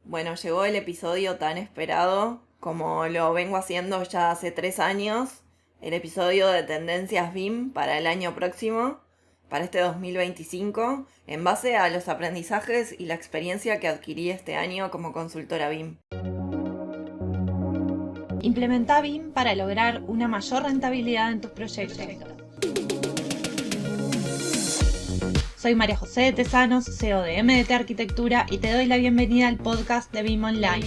Bueno, llegó el episodio tan esperado como lo vengo haciendo ya hace 3 años, el episodio de Tendencias BIM para el año próximo, para este 2025, en base a los aprendizajes y la experiencia que adquirí este año como consultora BIM. Implementa BIM para lograr una mayor rentabilidad en tus proyectos. Soy María José de Tesanos, CEO de MDT Arquitectura, y te doy la bienvenida al podcast de BIM Online.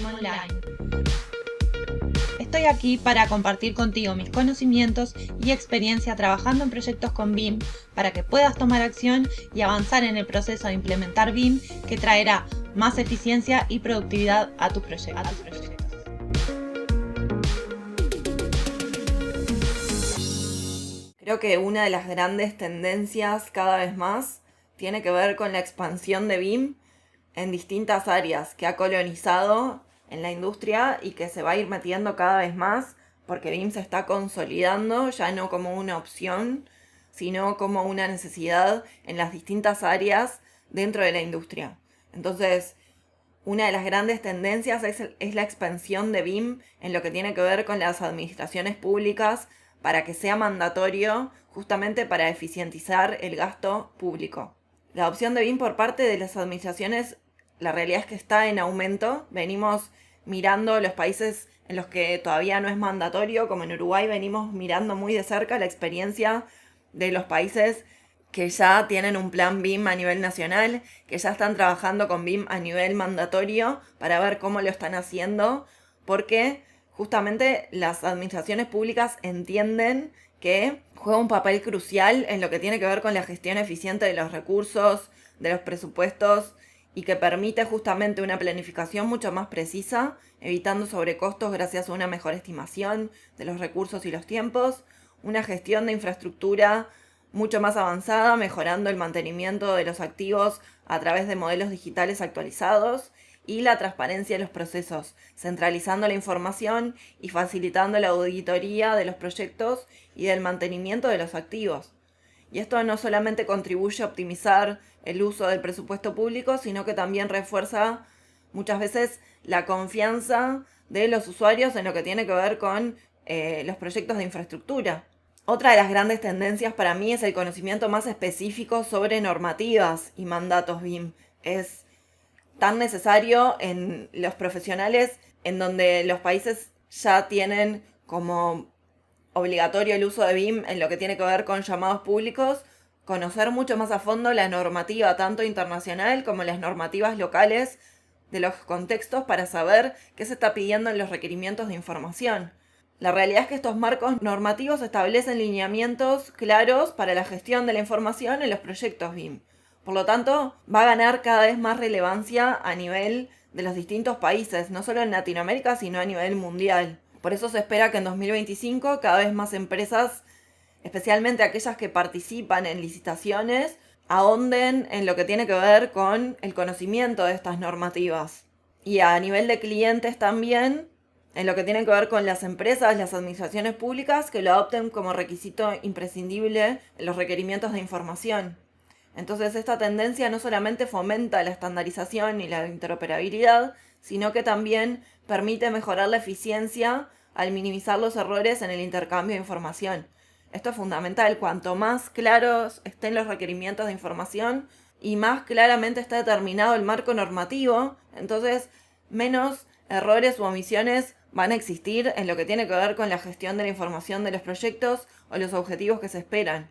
Estoy aquí para compartir contigo mis conocimientos y experiencia trabajando en proyectos con BIM para que puedas tomar acción y avanzar en el proceso de implementar BIM, que traerá más eficiencia y productividad a tus proyectos. Creo que una de las grandes tendencias cada vez más tiene que ver con la expansión de BIM en distintas áreas que ha colonizado en la industria y que se va a ir metiendo cada vez más porque BIM se está consolidando ya no como una opción, sino como una necesidad en las distintas áreas dentro de la industria. Entonces, una de las grandes tendencias es la expansión de BIM en lo que tiene que ver con las administraciones públicas para que sea mandatorio justamente para eficientizar el gasto público. La adopción de BIM por parte de las administraciones, la realidad es que está en aumento. Venimos mirando los países en los que todavía no es mandatorio, como en Uruguay, venimos mirando muy de cerca la experiencia de los países que ya tienen un plan BIM a nivel nacional, que ya están trabajando con BIM a nivel mandatorio para ver cómo lo están haciendo, porque justamente las administraciones públicas entienden que juega un papel crucial en lo que tiene que ver con la gestión eficiente de los recursos, de los presupuestos, y que permite justamente una planificación mucho más precisa, evitando sobrecostos gracias a una mejor estimación de los recursos y los tiempos, una gestión de infraestructura mucho más avanzada, mejorando el mantenimiento de los activos a través de modelos digitales actualizados, y la transparencia de los procesos, centralizando la información y facilitando la auditoría de los proyectos y del mantenimiento de los activos. Y esto no solamente contribuye a optimizar el uso del presupuesto público, sino que también refuerza muchas veces la confianza de los usuarios en lo que tiene que ver con los proyectos de infraestructura. Otra de las grandes tendencias para mí es el conocimiento más específico sobre normativas y mandatos BIM. Es tan necesario en los profesionales en donde los países ya tienen como obligatorio el uso de BIM en lo que tiene que ver con llamados públicos, conocer mucho más a fondo la normativa tanto internacional como las normativas locales de los contextos para saber qué se está pidiendo en los requerimientos de información. La realidad es que estos marcos normativos establecen lineamientos claros para la gestión de la información en los proyectos BIM. Por lo tanto, va a ganar cada vez más relevancia a nivel de los distintos países, no solo en Latinoamérica, sino a nivel mundial. Por eso se espera que en 2025 cada vez más empresas, especialmente aquellas que participan en licitaciones, ahonden en lo que tiene que ver con el conocimiento de estas normativas. Y a nivel de clientes también, en lo que tiene que ver con las empresas, las administraciones públicas, que lo adopten como requisito imprescindible en los requerimientos de información. Entonces esta tendencia no solamente fomenta la estandarización y la interoperabilidad, sino que también permite mejorar la eficiencia al minimizar los errores en el intercambio de información. Esto es fundamental. Cuanto más claros estén los requerimientos de información y más claramente está determinado el marco normativo, entonces menos errores u omisiones van a existir en lo que tiene que ver con la gestión de la información de los proyectos o los objetivos que se esperan.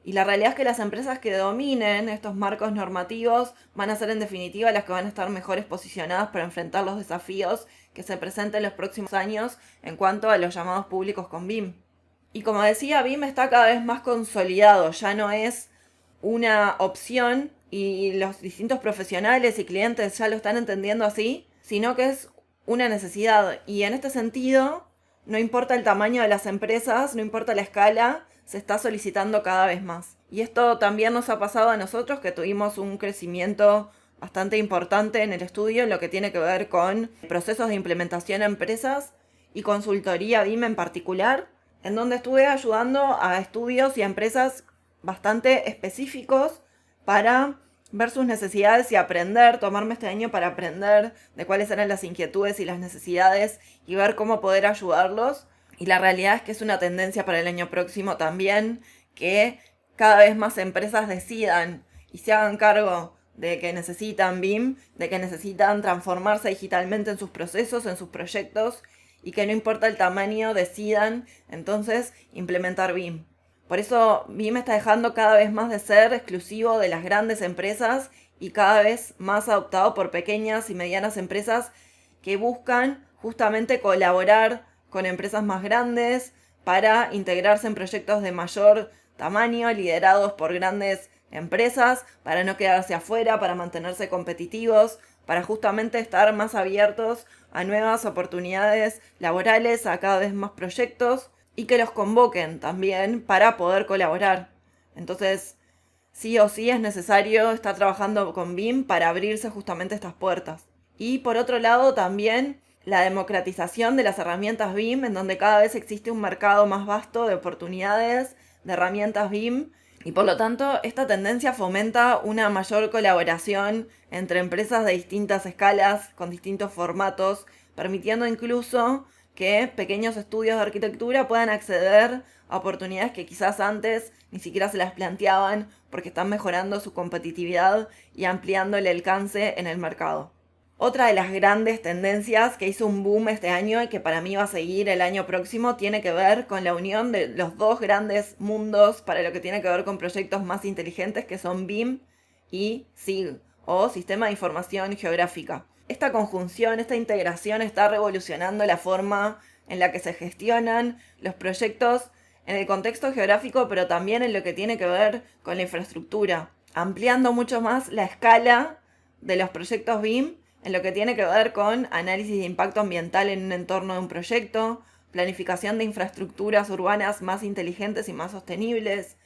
Y la realidad es que las empresas que dominen estos marcos normativos van a ser en definitiva las que van a estar mejores posicionadas para enfrentar los desafíos que se presenten en los próximos años en cuanto a los llamados públicos con BIM. Y como decía, BIM está cada vez más consolidado, ya no es una opción y los distintos profesionales y clientes ya lo están entendiendo así, sino que es una necesidad. Y en este sentido, no importa el tamaño de las empresas, no importa la escala, se está solicitando cada vez más. Y esto también nos ha pasado a nosotros, que tuvimos un crecimiento bastante importante en el estudio en lo que tiene que ver con procesos de implementación en empresas y consultoría BIM en particular, en donde estuve ayudando a estudios y a empresas bastante específicos para ver sus necesidades y aprender, tomarme este año para aprender de cuáles eran las inquietudes y las necesidades y ver cómo poder ayudarlos. Y la realidad es que es una tendencia para el año próximo también que cada vez más empresas decidan y se hagan cargo de que necesitan BIM, de que necesitan transformarse digitalmente en sus procesos, en sus proyectos, y que no importa el tamaño, decidan entonces implementar BIM. Por eso BIM está dejando cada vez más de ser exclusivo de las grandes empresas y cada vez más adoptado por pequeñas y medianas empresas que buscan justamente colaborar con empresas más grandes para integrarse en proyectos de mayor tamaño, liderados por grandes empresas, para no quedarse afuera, para mantenerse competitivos, para justamente estar más abiertos a nuevas oportunidades laborales, a cada vez más proyectos y que los convoquen también para poder colaborar. Entonces, sí o sí es necesario estar trabajando con BIM para abrirse justamente estas puertas. Y por otro lado también la democratización de las herramientas BIM, en donde cada vez existe un mercado más vasto de oportunidades, de herramientas BIM, y por lo tanto esta tendencia fomenta una mayor colaboración entre empresas de distintas escalas, con distintos formatos, permitiendo incluso que pequeños estudios de arquitectura puedan acceder a oportunidades que quizás antes ni siquiera se las planteaban porque están mejorando su competitividad y ampliando el alcance en el mercado. Otra de las grandes tendencias que hizo un boom este año y que para mí va a seguir el año próximo tiene que ver con la unión de los dos grandes mundos para lo que tiene que ver con proyectos más inteligentes, que son BIM y SIG, o Sistema de Información Geográfica. Esta conjunción, esta integración está revolucionando la forma en la que se gestionan los proyectos en el contexto geográfico, pero también en lo que tiene que ver con la infraestructura, ampliando mucho más la escala de los proyectos BIM en lo que tiene que ver con análisis de impacto ambiental en un entorno de un proyecto, planificación de infraestructuras urbanas más inteligentes y más sostenibles,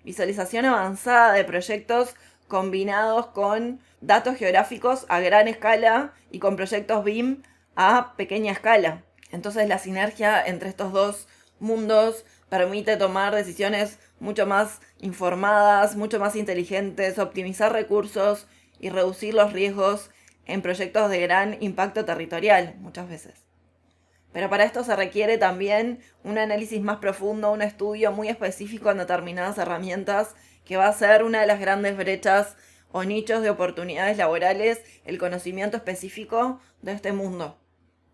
visualización avanzada de proyectos combinados con datos geográficos a gran escala y con proyectos BIM a pequeña escala. Entonces la sinergia entre estos dos mundos permite tomar decisiones mucho más informadas, mucho más inteligentes, optimizar recursos y reducir los riesgos en proyectos de gran impacto territorial muchas veces. Pero para esto se requiere también un análisis más profundo, un estudio muy específico en determinadas herramientas, que va a ser una de las grandes brechas o nichos de oportunidades laborales, el conocimiento específico de este mundo.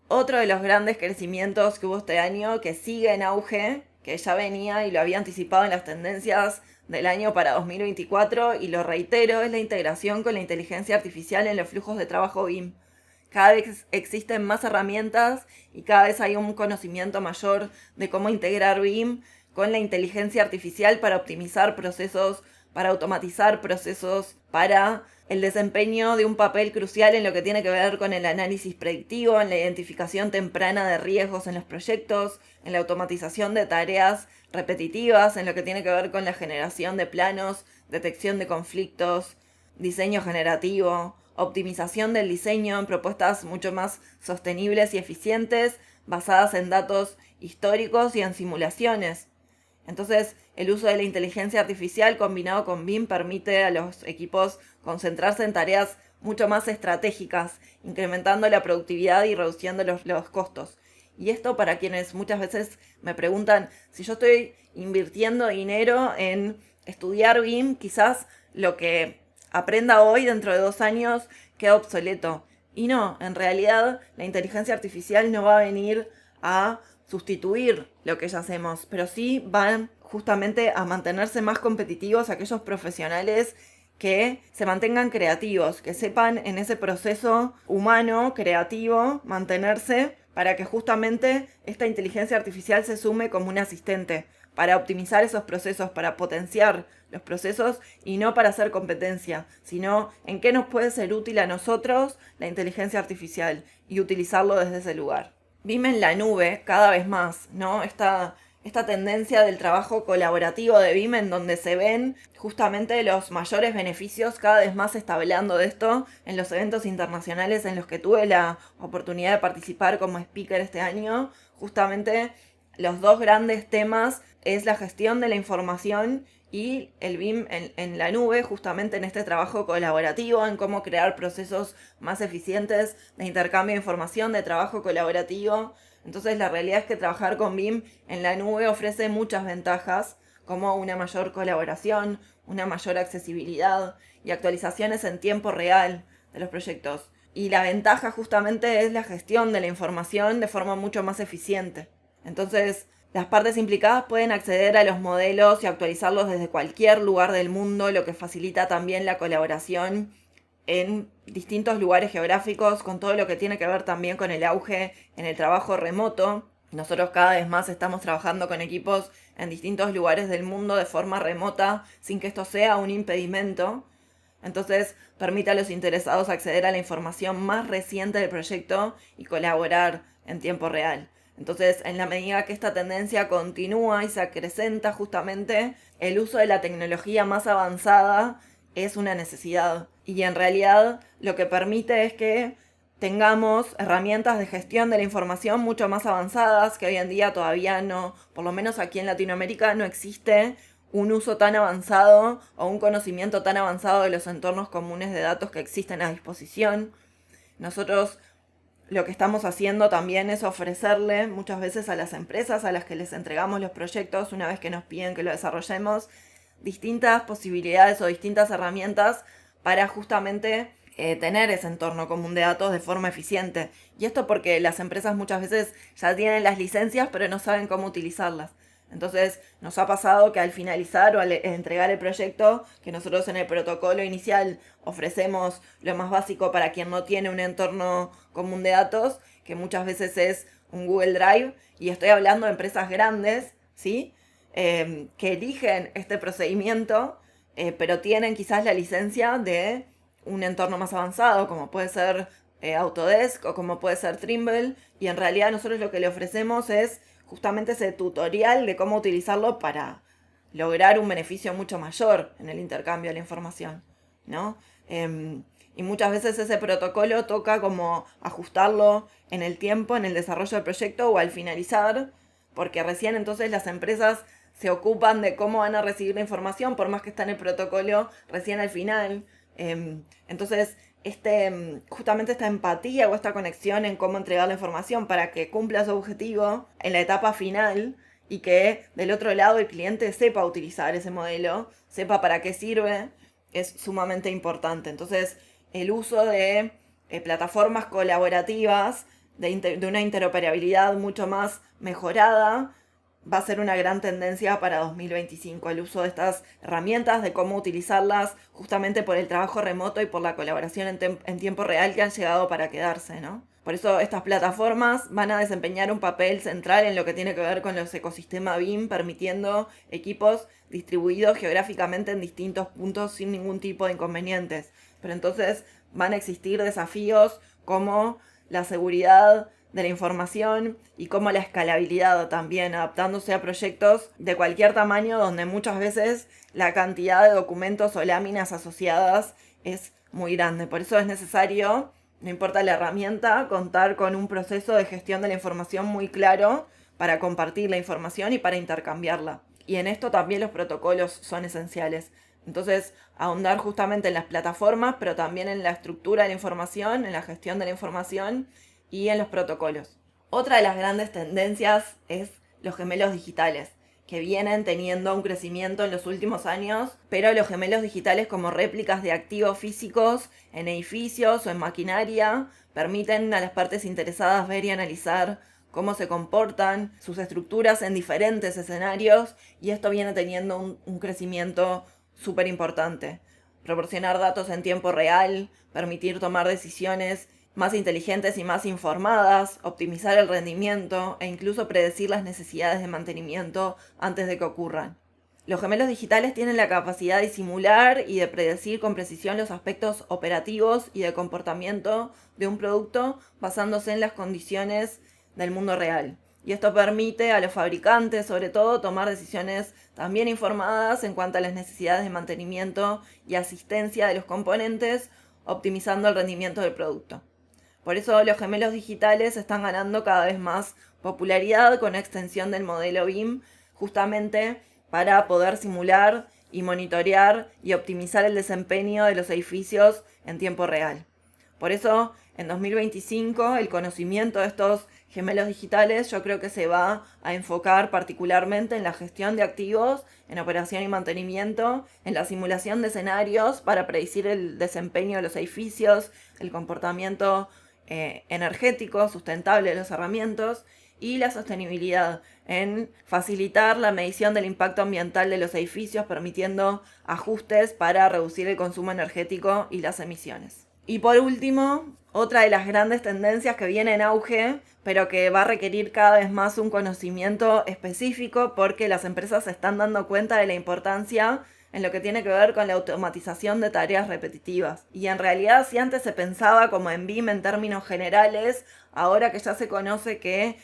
Otro de los grandes crecimientos que hubo este año, que sigue en auge, que ya venía y lo había anticipado en las tendencias del año para 2024, y lo reitero, es la integración con la inteligencia artificial en los flujos de trabajo BIM. Cada vez existen más herramientas y cada vez hay un conocimiento mayor de cómo integrar BIM con la inteligencia artificial para optimizar procesos, para automatizar procesos, para el desempeño de un papel crucial en lo que tiene que ver con el análisis predictivo, en la identificación temprana de riesgos en los proyectos, en la automatización de tareas repetitivas, en lo que tiene que ver con la generación de planos, detección de conflictos, diseño generativo, optimización del diseño en propuestas mucho más sostenibles y eficientes, basadas en datos históricos y en simulaciones. Entonces, el uso de la inteligencia artificial combinado con BIM permite a los equipos concentrarse en tareas mucho más estratégicas, incrementando la productividad y reduciendo los costos. Y esto, para quienes muchas veces me preguntan, si yo estoy invirtiendo dinero en estudiar BIM, quizás lo que aprenda hoy dentro de 2 años queda obsoleto. Y no, en realidad la inteligencia artificial no va a venir a sustituir lo que ya hacemos, pero sí van justamente a mantenerse más competitivos aquellos profesionales que se mantengan creativos, que sepan en ese proceso humano, creativo, mantenerse para que justamente esta inteligencia artificial se sume como un asistente para optimizar esos procesos, para potenciar los procesos y no para hacer competencia, sino en qué nos puede ser útil a nosotros la inteligencia artificial y utilizarlo desde ese lugar. BIM en la nube cada vez más, ¿no? Esta tendencia del trabajo colaborativo de BIM en donde se ven justamente los mayores beneficios, cada vez más se está hablando de esto en los eventos internacionales en los que tuve la oportunidad de participar como speaker este año. Justamente los dos grandes temas es la gestión de la información y el BIM en la nube, justamente en este trabajo colaborativo, en cómo crear procesos más eficientes de intercambio de información, de trabajo colaborativo. Entonces la realidad es que trabajar con BIM en la nube ofrece muchas ventajas, como una mayor colaboración, una mayor accesibilidad y actualizaciones en tiempo real de los proyectos. Y la ventaja justamente es la gestión de la información de forma mucho más eficiente. Entonces, las partes implicadas pueden acceder a los modelos y actualizarlos desde cualquier lugar del mundo, lo que facilita también la colaboración en distintos lugares geográficos, con todo lo que tiene que ver también con el auge en el trabajo remoto. Nosotros cada vez más estamos trabajando con equipos en distintos lugares del mundo de forma remota, sin que esto sea un impedimento. Entonces, permite a los interesados acceder a la información más reciente del proyecto y colaborar en tiempo real. Entonces, en la medida que esta tendencia continúa y se acrecenta, justamente el uso de la tecnología más avanzada es una necesidad. Y en realidad lo que permite es que tengamos herramientas de gestión de la información mucho más avanzadas, que hoy en día todavía no, por lo menos aquí en Latinoamérica, no existe un uso tan avanzado o un conocimiento tan avanzado de los entornos comunes de datos que existen a disposición. Nosotros lo que estamos haciendo también es ofrecerle muchas veces a las empresas a las que les entregamos los proyectos, una vez que nos piden que lo desarrollemos, distintas posibilidades o distintas herramientas para justamente tener ese entorno común de datos de forma eficiente. Y esto porque las empresas muchas veces ya tienen las licencias pero no saben cómo utilizarlas. Entonces nos ha pasado que al finalizar o al entregar el proyecto, que nosotros en el protocolo inicial ofrecemos lo más básico para quien no tiene un entorno común de datos, que muchas veces es un Google Drive, y estoy hablando de empresas grandes, ¿sí? Que eligen este procedimiento, pero tienen quizás la licencia de un entorno más avanzado, como puede ser Autodesk o como puede ser Trimble, y en realidad nosotros lo que le ofrecemos es justamente ese tutorial de cómo utilizarlo para lograr un beneficio mucho mayor en el intercambio de la información, ¿no? Y muchas veces ese protocolo toca como ajustarlo en el tiempo, en el desarrollo del proyecto o al finalizar, porque recién entonces las empresas se ocupan de cómo van a recibir la información, por más que está en el protocolo, recién al final. Entonces, justamente esta empatía o esta conexión en cómo entregar la información para que cumpla su objetivo en la etapa final y que del otro lado el cliente sepa utilizar ese modelo, sepa para qué sirve, es sumamente importante. Entonces, el uso de plataformas colaborativas, de una interoperabilidad mucho más mejorada, va a ser una gran tendencia para 2025, el uso de estas herramientas, de cómo utilizarlas justamente por el trabajo remoto y por la colaboración en tiempo real que han llegado para quedarse, ¿no? Por eso estas plataformas van a desempeñar un papel central en lo que tiene que ver con los ecosistemas BIM, permitiendo equipos distribuidos geográficamente en distintos puntos sin ningún tipo de inconvenientes. Pero entonces van a existir desafíos como la seguridad de la información y como la escalabilidad también, adaptándose a proyectos de cualquier tamaño donde muchas veces la cantidad de documentos o láminas asociadas es muy grande. Por eso es necesario, no importa la herramienta, contar con un proceso de gestión de la información muy claro para compartir la información y para intercambiarla. Y en esto también los protocolos son esenciales. Entonces, ahondar justamente en las plataformas, pero también en la estructura de la información, en la gestión de la información y en los protocolos. Otra de las grandes tendencias es los gemelos digitales, que vienen teniendo un crecimiento en los últimos años, pero los gemelos digitales como réplicas de activos físicos en edificios o en maquinaria permiten a las partes interesadas ver y analizar cómo se comportan sus estructuras en diferentes escenarios, y esto viene teniendo un crecimiento súper importante. Proporcionar datos en tiempo real, permitir tomar decisiones más inteligentes y más informadas, optimizar el rendimiento e incluso predecir las necesidades de mantenimiento antes de que ocurran. Los gemelos digitales tienen la capacidad de simular y de predecir con precisión los aspectos operativos y de comportamiento de un producto basándose en las condiciones del mundo real. Y esto permite a los fabricantes, sobre todo, tomar decisiones también informadas en cuanto a las necesidades de mantenimiento y asistencia de los componentes, optimizando el rendimiento del producto. Por eso los gemelos digitales están ganando cada vez más popularidad con la extensión del modelo BIM, justamente para poder simular y monitorear y optimizar el desempeño de los edificios en tiempo real. Por eso, en 2025, el conocimiento de estos gemelos digitales yo creo que se va a enfocar particularmente en la gestión de activos, en operación y mantenimiento, en la simulación de escenarios para predecir el desempeño de los edificios, el comportamiento energético sustentable de los herramientas y la sostenibilidad, en facilitar la medición del impacto ambiental de los edificios, permitiendo ajustes para reducir el consumo energético y las emisiones. Y por último, otra de las grandes tendencias que viene en auge, pero que va a requerir cada vez más un conocimiento específico porque las empresas se están dando cuenta de la importancia en lo que tiene que ver con la automatización de tareas repetitivas. Y en realidad, si antes se pensaba como en BIM en términos generales, ahora que ya se conoce que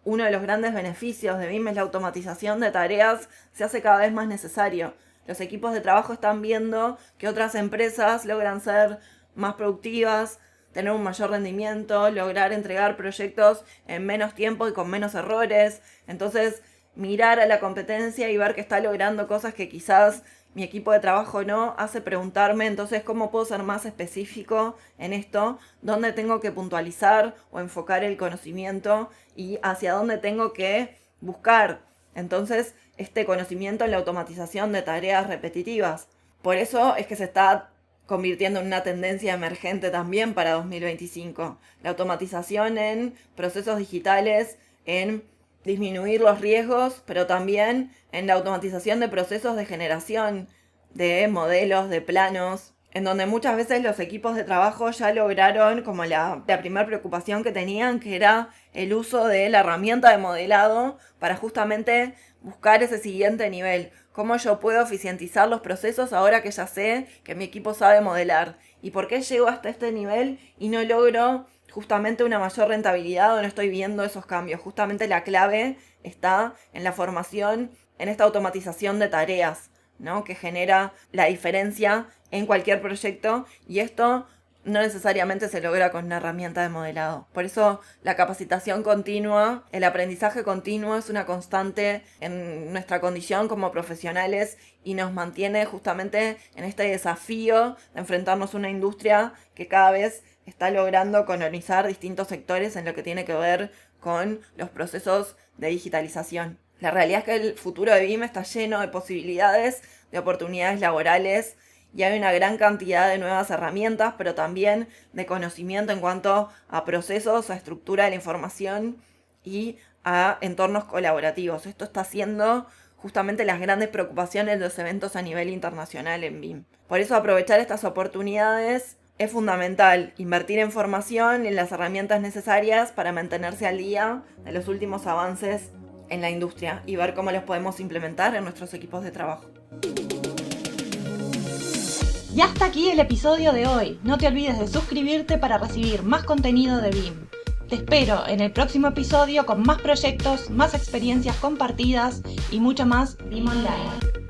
uno de los grandes beneficios de BIM es la automatización de tareas, se hace cada vez más necesario. Los equipos de trabajo están viendo que otras empresas logran ser más productivas, tener un mayor rendimiento, lograr entregar proyectos en menos tiempo y con menos errores. Entonces, mirar a la competencia y ver que está logrando cosas que quizás mi equipo de trabajo no, hace preguntarme entonces cómo puedo ser más específico en esto, dónde tengo que puntualizar o enfocar el conocimiento y hacia dónde tengo que buscar entonces este conocimiento en la automatización de tareas repetitivas. Por eso es que se está convirtiendo en una tendencia emergente también para 2025. La automatización en procesos digitales, en disminuir los riesgos, pero también en la automatización de procesos de generación de modelos, de planos, en donde muchas veces los equipos de trabajo ya lograron como la primera preocupación que tenían, que era el uso de la herramienta de modelado para justamente buscar ese siguiente nivel. ¿Cómo yo puedo eficientizar los procesos ahora que ya sé que mi equipo sabe modelar? ¿Y por qué llego hasta este nivel y no logro justamente una mayor rentabilidad o no estoy viendo esos cambios? Justamente la clave está en la formación, en esta automatización de tareas, ¿no? Que genera la diferencia en cualquier proyecto, y esto no necesariamente se logra con una herramienta de modelado. Por eso la capacitación continua, el aprendizaje continuo es una constante en nuestra condición como profesionales y nos mantiene justamente en este desafío de enfrentarnos a una industria que cada vez está logrando colonizar distintos sectores en lo que tiene que ver con los procesos de digitalización. La realidad es que el futuro de BIM está lleno de posibilidades, de oportunidades laborales, y hay una gran cantidad de nuevas herramientas, pero también de conocimiento en cuanto a procesos, a estructura de la información y a entornos colaborativos. Esto está siendo justamente las grandes preocupaciones de los eventos a nivel internacional en BIM. Por eso aprovechar estas oportunidades es fundamental, invertir en formación y en las herramientas necesarias para mantenerse al día de los últimos avances en la industria y ver cómo los podemos implementar en nuestros equipos de trabajo. Y hasta aquí el episodio de hoy. No te olvides de suscribirte para recibir más contenido de BIM. Te espero en el próximo episodio con más proyectos, más experiencias compartidas y mucho más BIM Online.